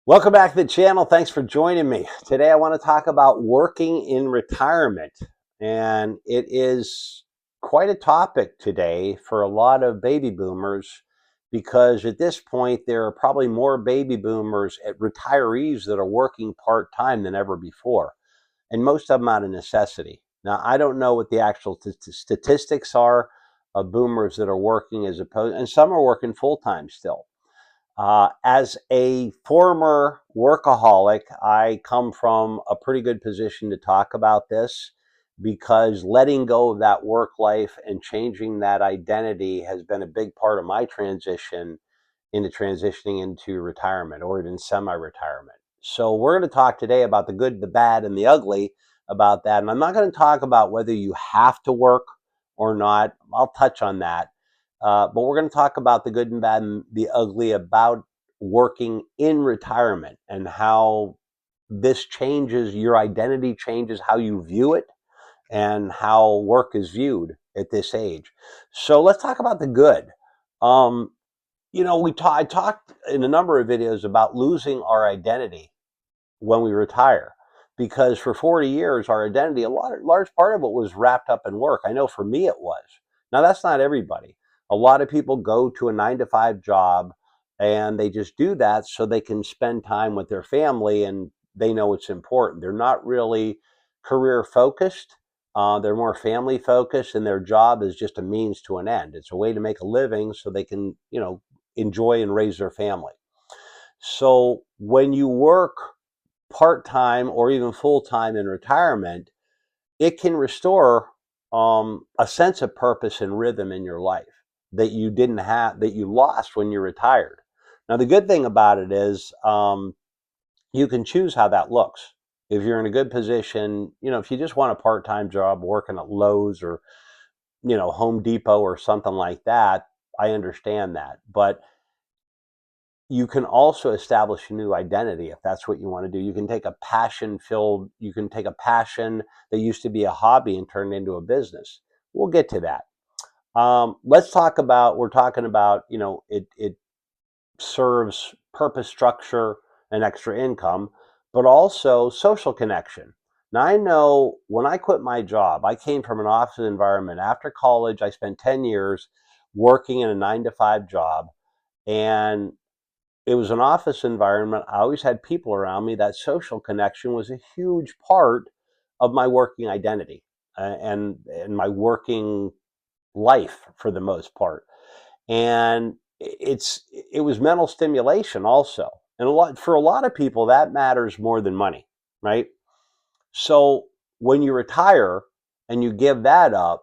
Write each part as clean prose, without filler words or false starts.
Welcome back to the channel. Thanks for joining me. Today I want to talk about working in retirement. And it is quite a topic today for a lot of baby boomers because at this point there are probably more baby boomers at retirees that are working part-time than ever before. And most of them out of necessity. Now, I don't know what the actual statistics are of boomers that are working as opposed, and some are working full-time still. As a former workaholic, I come from a pretty good position to talk about this because letting go of that work life and changing that identity has been a big part of my transition into transitioning into retirement or even semi-retirement. So we're going to talk today about the good, the bad, and the ugly about that. And I'm not going to talk about whether you have to work or not. I'll touch on that. But we're going to talk about the good and bad and the ugly about working in retirement and how this changes your identity, changes how you view it, and how work is viewed at this age. So let's talk about the good. Um, I talked in a number of videos about losing our identity when we retire, because for 40 years our identity, large part of it was wrapped up in work. I know for me it was. Now that's not everybody. A lot of people go to a 9 to 5 job and they just do that so they can spend time with their family and they know it's important. They're not really career focused. They're more family focused, and their job is just a means to an end. It's a way to make a living so they can, enjoy and raise their family. So when you work part-time or even full-time in retirement, it can restore a sense of purpose and rhythm in your life that you didn't have, that you lost when you retired. Now, the good thing about it is you can choose how that looks. If you're in a good position, if you just want a part-time job working at Lowe's or, Home Depot or something like that, I understand that. But you can also establish a new identity if that's what you want to do. You can take you can take a passion that used to be a hobby and turn it into a business. We'll get to that. We're talking about, it serves purpose, structure, and extra income, but also social connection. Now, I know when I quit my job, I came from an office environment. After college, I spent 10 years working in a 9 to 5 job, and it was an office environment. I always had people around me. That social connection was a huge part of my working identity and my working life for the most part. And it was mental stimulation also. And for a lot of people that matters more than money, right? So when you retire and you give that up,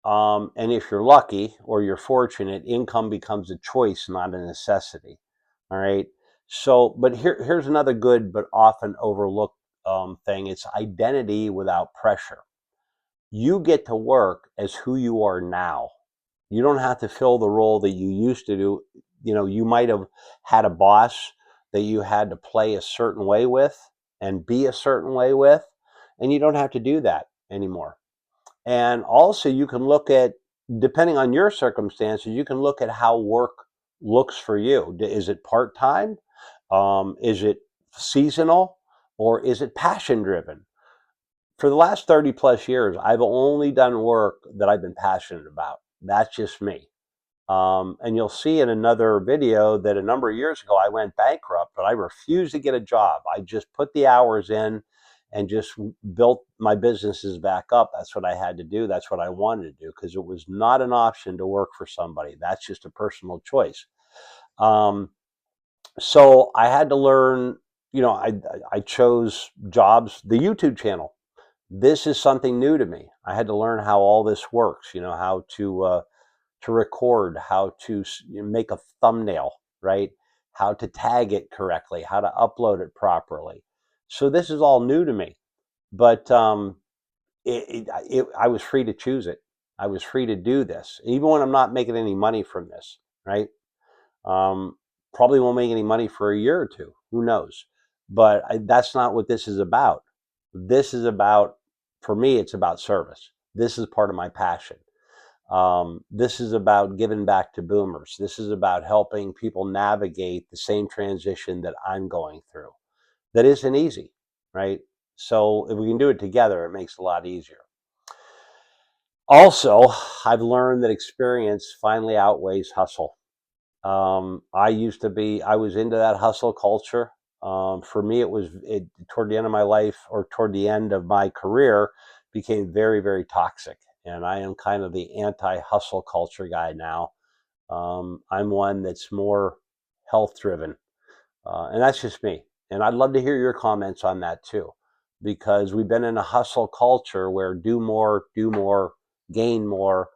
and if you're lucky or you're fortunate, income becomes a choice, not a necessity. All right. So, but here's another good but often overlooked thing. It's identity without pressure. You get to work as who you are now. You don't have to fill the role that you used to do. You might have had a boss that you had to play a certain way with and be a certain way with, and you don't have to do that anymore. And also, you can look at, depending on your circumstances, you can look at how work looks for you. Is it part time? Is it seasonal? Or is it passion driven? For the last 30 plus years, I've only done work that I've been passionate about. That's just me. And you'll see in another video that a number of years ago I went bankrupt, but I refused to get a job. I just put the hours in and just built my businesses back up. That's what I had to do. That's what I wanted to do because it was not an option to work for somebody. That's just a personal choice. Um, so I had to learn, I chose jobs, the YouTube channel. This is something new to me. I had to learn how all this works, how to record, how to make a thumbnail, right? How to tag it correctly, how to upload it properly. So this is all new to me, but I was free to choose it. I was free to do this, even when I'm not making any money from this, right? Um, Probably won't make any money for a year or two. Who knows? But that's not what this is about. This is about, for me, it's about service. This is part of my passion. This is about giving back to boomers. This is about helping people navigate the same transition that I'm going through. That isn't easy, right? So if we can do it together, it makes it a lot easier. Also, I've learned that experience finally outweighs hustle. I was into that hustle culture. For me, toward the end of my life or toward the end of my career became very, very toxic. And I am kind of the anti hustle culture guy now. I'm one that's more health driven. And that's just me. And I'd love to hear your comments on that too, because we've been in a hustle culture where do more, gain more,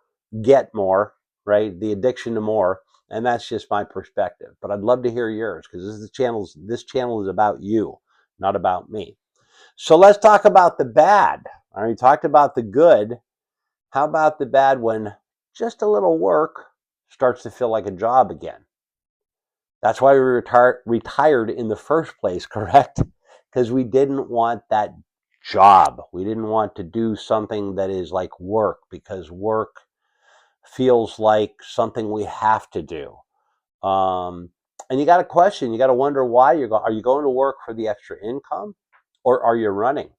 get more, right? The addiction to more. And that's just my perspective. But I'd love to hear yours because this channel is about you, not about me. So let's talk about the bad. I already talked about the good. How about the bad when just a little work starts to feel like a job again? That's why we retired in the first place, correct? Because we didn't want that job. We didn't want to do something that is like work because work feels like something we have to do. Um, and you got to question, you got to wonder why are you going to work for the extra income or are you running?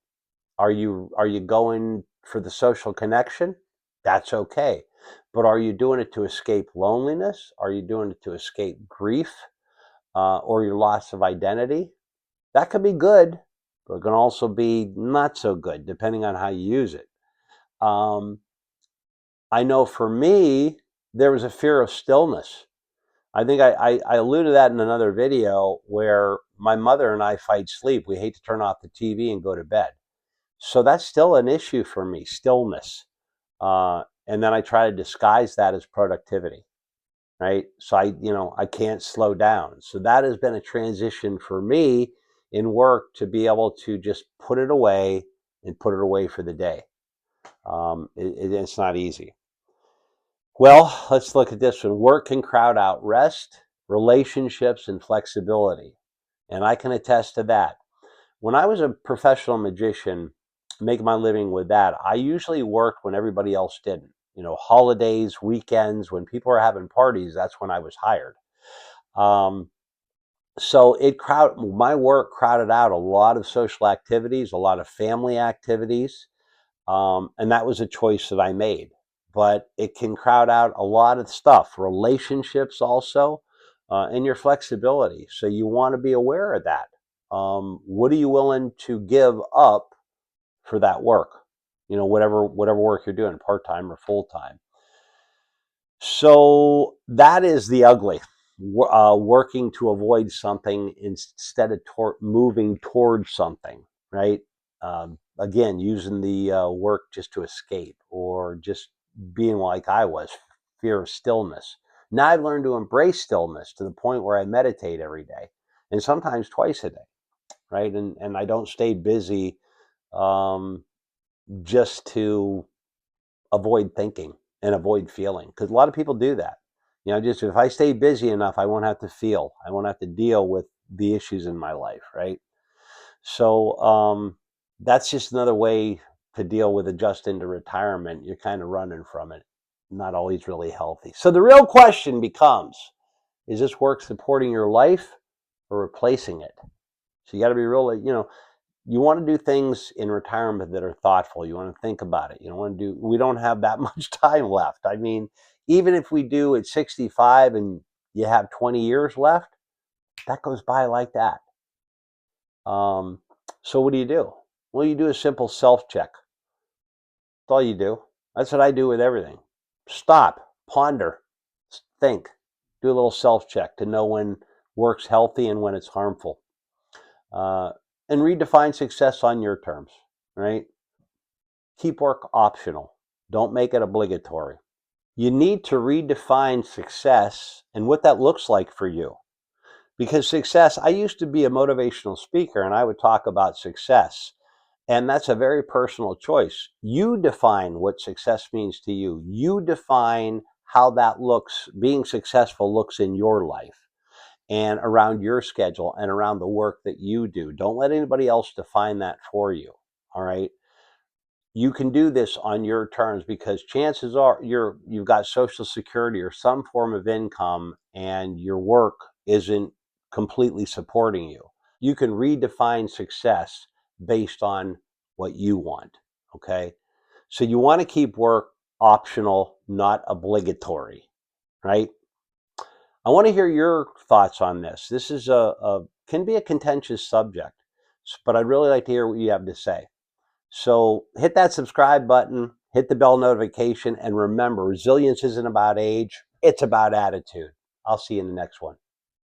Are you going for the social connection? That's okay. But are you doing it to escape loneliness? Are you doing it to escape grief? Or your loss of identity. That could be good, but it can also be not so good, depending on how you use it. Um, I know for me, there was a fear of stillness. I think I alluded to that in another video where my mother and I fight sleep. We hate to turn off the TV and go to bed. So that's still an issue for me, stillness. And then I try to disguise that as productivity, right? So I can't slow down. So that has been a transition for me in work to be able to just put it away and put it away for the day. It's not easy. Well, let's look at this one. Work can crowd out rest, relationships, and flexibility. And I can attest to that. When I was a professional magician, making my living with that, I usually worked when everybody else didn't. Holidays, weekends, when people are having parties, that's when I was hired. Um, so my work crowded out a lot of social activities, a lot of family activities, and that was a choice that I made. But it can crowd out a lot of stuff, relationships also, and your flexibility. So you want to be aware of that. What are you willing to give up for that work? Whatever work you're doing, part time or full time. So that is the ugly. Working to avoid something instead of moving towards something, right? Again, using the work just to escape or just being like I was, fear of stillness. Now I've learned to embrace stillness to the point where I meditate every day and sometimes twice a day, right? And I don't stay busy um, just to avoid thinking and avoid feeling because a lot of people do that. Just if I stay busy enough, I won't have to feel. I won't have to deal with the issues in my life, right? So that's just another way to deal with adjusting to retirement. You're kind of running from it, not always really healthy. So the real question becomes: is this work supporting your life or replacing it? So you got to be real. You want to do things in retirement that are thoughtful. You want to think about it. We don't have that much time left. I mean, even if we do at 65 and you have 20 years left, that goes by like that. Um, so what do you do? Well, you do a simple self check. That's all you do. That's what I do with everything. Stop, ponder, think, do a little self check to know when work's healthy and when it's harmful. Uh, and redefine success on your terms, right? Keep work optional. Don't make it obligatory. You need to redefine success and what that looks like for you. Because success, I used to be a motivational speaker and I would talk about success. And that's a very personal choice. You define what success means to you. You define how that looks, being successful looks in your life and around your schedule and around the work that you do. Don't let anybody else define that for you. All right. you can do this on your terms, because chances are you've got Social Security or some form of income and your work isn't completely supporting you. You can redefine success based on what you want. Okay. So you want to keep work optional, not obligatory, right? I want to hear your thoughts on this. This is a can be a contentious subject, but I'd really like to hear what you have to say. So hit that subscribe button, hit the bell notification, and remember, resilience isn't about age, it's about attitude. I'll see you in the next one.